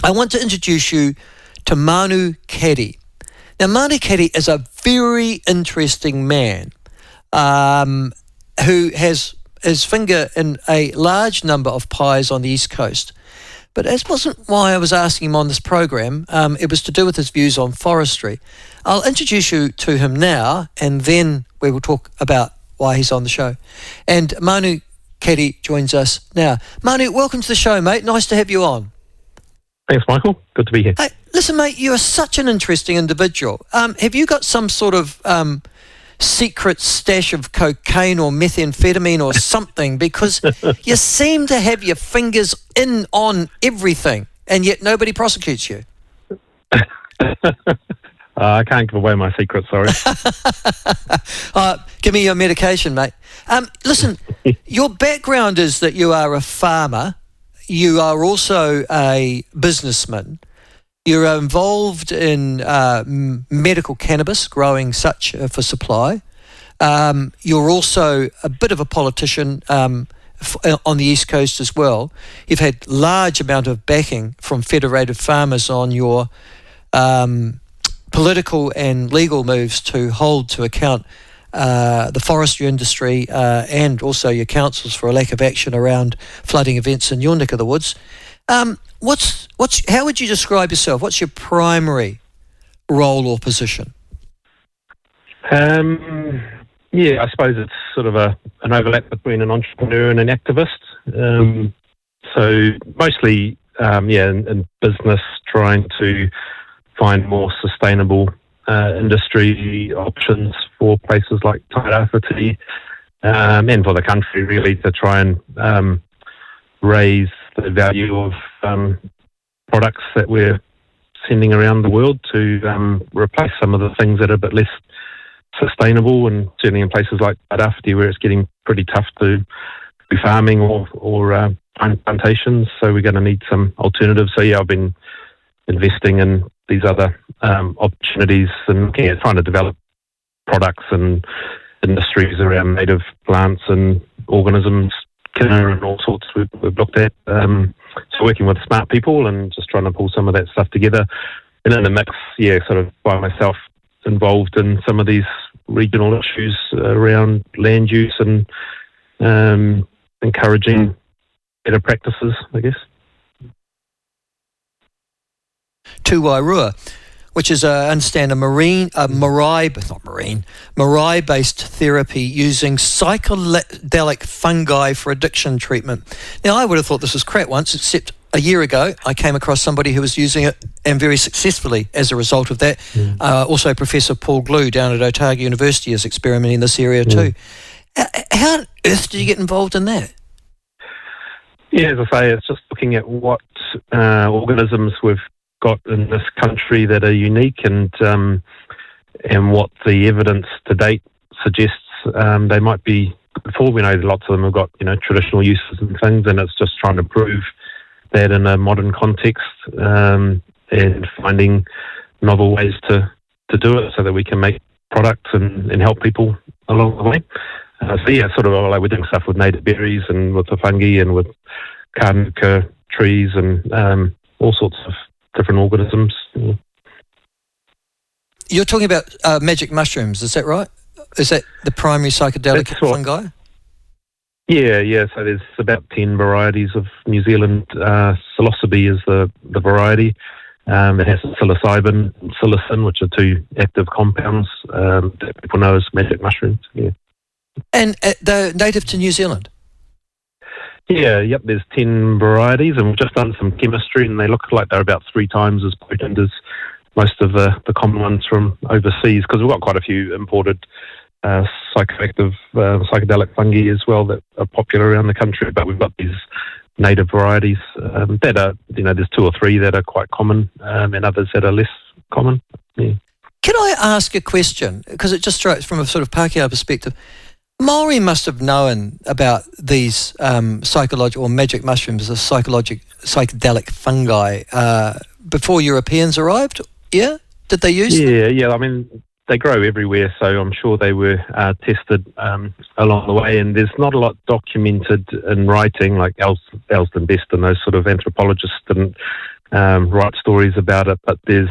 I want to introduce you to Manu Caddie. Now, Manu Caddie is a very interesting man who has his finger in a large number of pies on the East Coast. But that wasn't why I was asking him on this program. It was to do with his views on forestry. I'll introduce you to him now, and then we will talk about why he's on the show. And Manu Caddie joins us now. Manu, welcome to the show, mate. Nice to have you on. Thanks, Michael. Good to be here. Hey, listen, mate, you are such an interesting individual. Have you got some sort of secret stash of cocaine or methamphetamine or something? Because you seem to have your fingers in on everything, and yet nobody prosecutes you. I can't give away my secret, sorry. Give me your medication, mate. Listen, your background is that you are a farmer. You are also a businessman. You're involved in medical cannabis, growing such for supply. You're also a bit of a politician on the East Coast as well. You've had large amount of backing from federated farmers on your political and legal moves to hold to account the forestry industry and also your councils for a lack of action around flooding events in your neck of the woods. How would you describe yourself? What's your primary role or position? Yeah, I suppose it's sort of an overlap between an entrepreneur and an activist. So mostly, in business, trying to find more sustainable industry options for places like Tairāwhiti and for the country, really, to try and raise the value of products that we're sending around the world to replace some of the things that are a bit less sustainable, and certainly in places like Tairāwhiti where it's getting pretty tough to be farming or own plantations, so we're going to need some alternatives. So yeah, I've been investing in these other opportunities and trying to develop products and industries around native plants and organisms, kinner and all sorts we've looked at. So working with smart people and just trying to pull some of that stuff together. And in the mix, sort of by myself involved in some of these regional issues around land use and encouraging better practices, I guess. Tuwairua, which is, I understand, a Marai-based therapy using psychedelic fungi for addiction treatment. Now, I would have thought this was crap once, except a year ago I came across somebody who was using it, and very successfully as a result of that. Also, Professor Paul Glue down at Otago University is experimenting in this area too. How on earth did you get involved in that? Yeah, as I say, it's just looking at what organisms we've got in this country that are unique, and what the evidence to date suggests they might be good for. We know lots of them have got traditional uses and things, and it's just trying to prove that in a modern context and finding novel ways to do it so that we can make products and help people along the way. Sort of like we're doing stuff with native berries and with the fungi and with kānuka trees and all sorts of different organisms. You're talking about magic mushrooms, is that right? Is that the primary psychedelic fungi? Yeah. So there's about 10 varieties of New Zealand. Psilocybe is the variety. It has psilocybin and psilocin, which are two active compounds that people know as magic mushrooms. Yeah. And they're native to New Zealand? Yep, there's 10 varieties, and we've just done some chemistry, and they look like they're about 3 times as potent as most of the common ones from overseas, because we've got quite a few imported psychoactive psychedelic fungi as well that are popular around the country, but we've got these native varieties that are, there's 2 or 3 that are quite common and others that are less common. Yeah. Can I ask a question? Because it just strikes from a sort of Pākehā perspective. Maori must have known about these psychological or magic mushrooms, the psychedelic fungi, before Europeans arrived. Yeah, did they use them? Yeah. I mean, they grow everywhere, so I'm sure they were tested along the way. And there's not a lot documented in writing, like Elston Best and those sort of anthropologists didn't write stories about it, but there's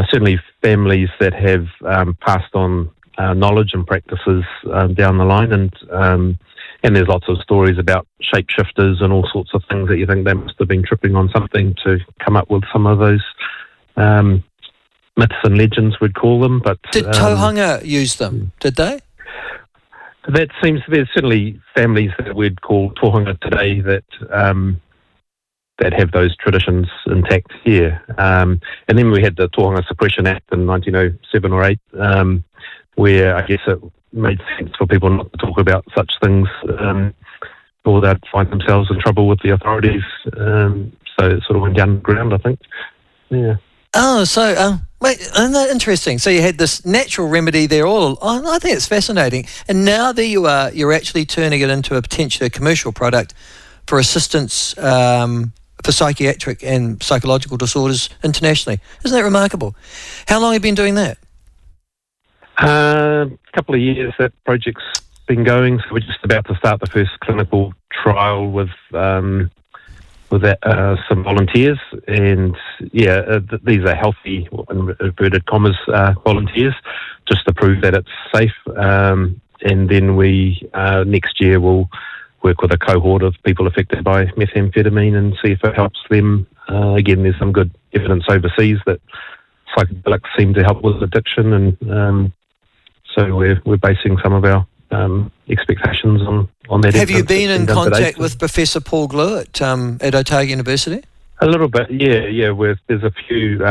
certainly families that have passed on knowledge and practices down the line, and there's lots of stories about shapeshifters and all sorts of things that you think they must have been tripping on something to come up with some of those myths and legends, we'd call them. But did Tauhanga use them? Did they? That seems to be certainly families that we'd call tohunga today that have those traditions intact here. And then we had the Tohunga Suppression Act in 1907 or 8, where I guess it made sense for people not to talk about such things, or they'd find themselves in trouble with the authorities. So it sort of went underground, I think. Yeah. Oh, so wait, isn't that interesting? So you had this natural remedy there I think it's fascinating. And now there you are, you're actually turning it into a potentially commercial product for assistance for psychiatric and psychological disorders internationally. Isn't that remarkable? How long have you been doing that? A couple of years that project's been going. So we're just about to start the first clinical trial with some volunteers, and these are healthy, in inverted commas, volunteers, just to prove that it's safe. And then we next year will work with a cohort of people affected by methamphetamine and see if it helps them. Again, there's some good evidence overseas that psychedelics seem to help with addiction, and so we're basing some of our expectations on that. Have you been in contact with Professor Paul Glue at Otago University? A little bit, yeah. There's a few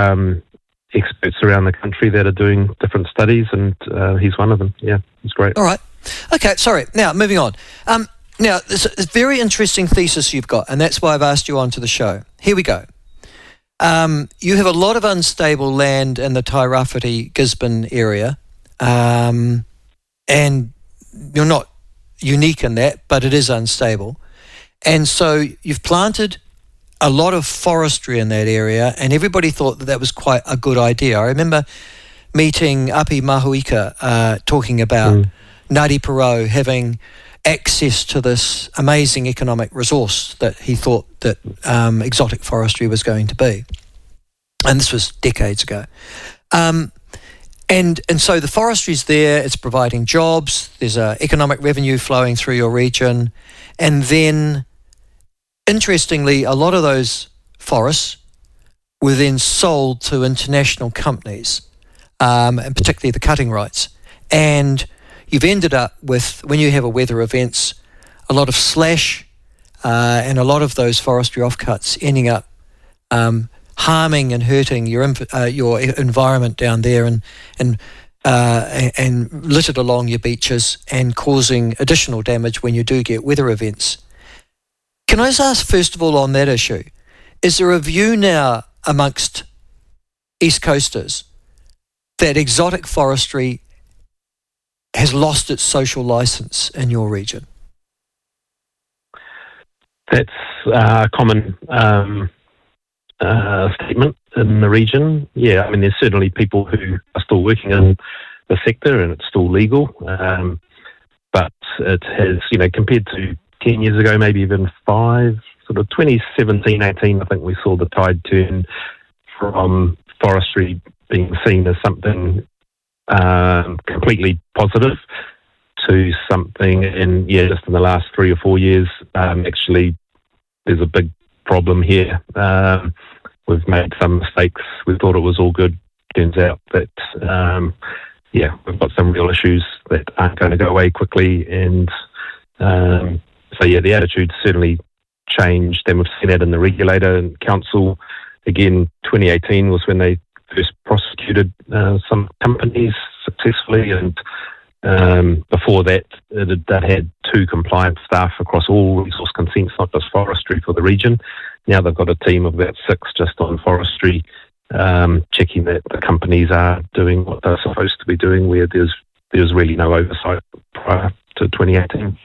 experts around the country that are doing different studies, and he's one of them. Yeah, it's great. All right. Okay, sorry. Now, moving on. Now, there's a very interesting thesis you've got, and that's why I've asked you onto the show. Here we go. You have a lot of unstable land in the Tairāwhiti Gisborne area, and you're not unique in that, but it is unstable. And so you've planted a lot of forestry in that area, and everybody thought that was quite a good idea. I remember meeting Api Mahuika talking about Ngāti Porou having access to this amazing economic resource that he thought that exotic forestry was going to be. And this was decades ago. And so the forestry's there, it's providing jobs, there's economic revenue flowing through your region, and then, interestingly, a lot of those forests were then sold to international companies, and particularly the cutting rights. And you've ended up with, when you have a weather events, a lot of slash and a lot of those forestry offcuts ending up harming and hurting your environment down there, and littered along your beaches and causing additional damage when you do get weather events. Can I just ask, first of all, on that issue, is there a view now amongst East Coasters that exotic forestry has lost its social license in your region? That's a common statement in the region. Yeah, I mean, there's certainly people who are still working in the sector and it's still legal, but it has, compared to 10 years ago, maybe even 5, sort of 2017, 18, I think we saw the tide turn from forestry being seen as something completely positive to something, and just in the last 3 or 4 years, actually there's a big problem here. We've made some mistakes. We thought it was all good. Turns out that we've got some real issues that aren't going to go away quickly, and the attitude's certainly changed, and we've seen that in the regulator and council. Again, 2018 was when they first prosecuted some companies successfully, and before that, that had 2 compliance staff across all resource consents, not just forestry, for the region. Now they've got a team of about 6 just on forestry, checking that the companies are doing what they're supposed to be doing, where there's really no oversight prior to 2018.